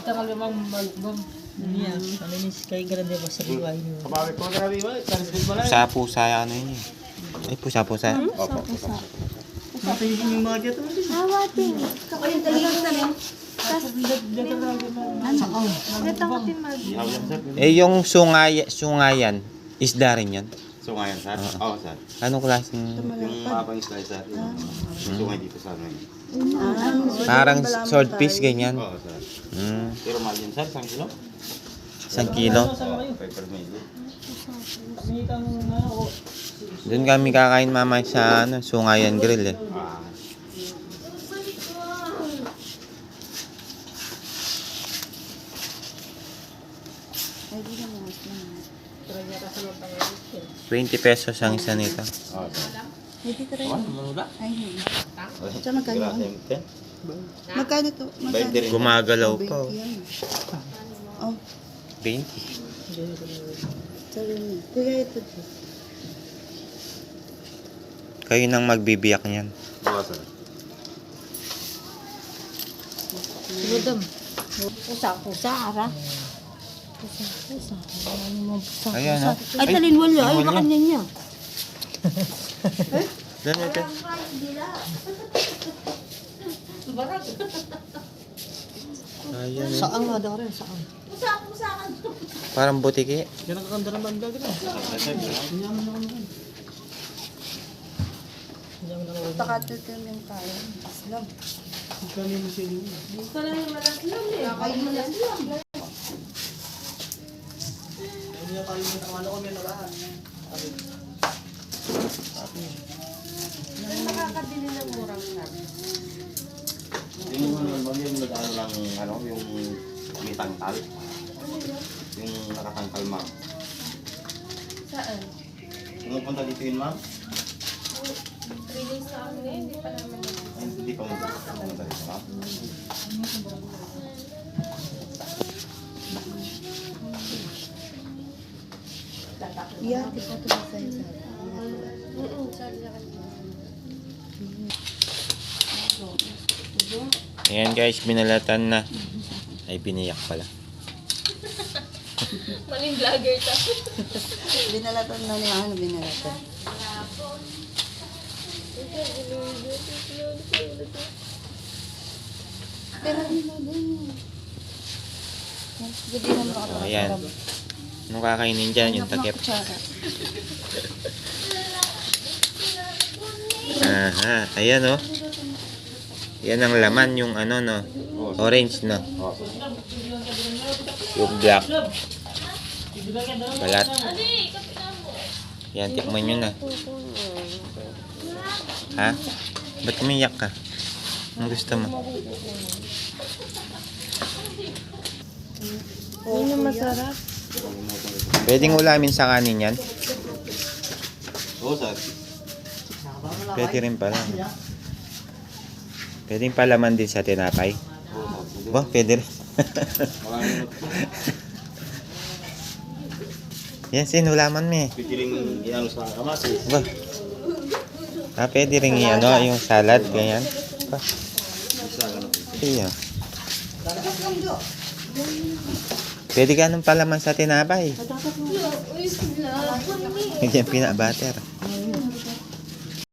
Tangal limang malukbang. Niya, ano ni kay grande ba sa liway niyo. Kabawi ko grabe ba? Taris ba lang? Pusa-pusa ano yun eh. Ay, pusa-pusa. Opo. Mata yung mga dito. Awating. Kakuling taligos na rin. Eh, yung sungayan, isda rin yan. So ngayon, sir? Oo, sir. Anong klaseng... Yung mapang isla, sir. So ngayon dito sa ano yun. Parang swordfish, ganyan. Oo, sir. Pero mahal yun, sir. 1 kilo? 1 kilo. Pepper mili. Doon kami kakain mama sa Sungayan Grill eh. Ah. Ay, di na mga sila. 20 pesos ang isa nito. Oo, sir. Hindi ka rin. Manula? Ay, hindi. Sa magkano? Grabe, 10. Magkano to? Bainte rin. Gumagalaw pa. Oh. Oh, 20. sabi mo. Kuya, ito. Kayo nang magbibiyak niyan. Oo, sir. Budam. Pusa, ara. Pusa. Ano mo pusa? Ayan ha. Ay, talinwal niya. Ay, baka niya niya. Doon ito. Ayan. Saang nga daw rin, saang. Parang butiki. Yan ang kakanda naman gagawin. Takatutin yung tayo. Islam. Kami mo siya yun. Hindi na kalimutan ang ano ko, may narahan. Yung nag-ano lang, ano, yung may tangkal. Yung nakatangkal, ma'am. Saan? Pumupunta dito yun, ma'am? 3 days na kami ngayon, hindi pa naman yun. Ay, hindi pa pumunta dito, ma'am. Yeah, ito to sa isa. Sabi na kanina. Ayan guys, binalatan na. Ay, biniyak pala. Maling vlogger ta. Binalatan na niya. Ano binalatan? Pero hindi na din. Hindi na makakapagod. Ayan. Anong kakainin dyan? Yung takip. Aha, ayan oh. Yan ang laman, yung ano no. Orange no. Yung black. Balat. Yan, tikman nyo na. Ha? Ba't umiyak ka? Ang gusto mo? Yun yung masarap. Pwedeng ulamin sa kanin yan? Oo, sir. Pwede rin pala. Pwedeng palaman din sa tinapay. Oo, sir. Ba, pwede rin. Maraming Yan, sinulaman mo eh. pwede rin i-ano sa kamatis. Ba? Pwede rin i-ano, yung salad, ganyan. Ba? Iya. Pwede ganun palaman sa tinapay. Uy, sila. Ganyan pinabater.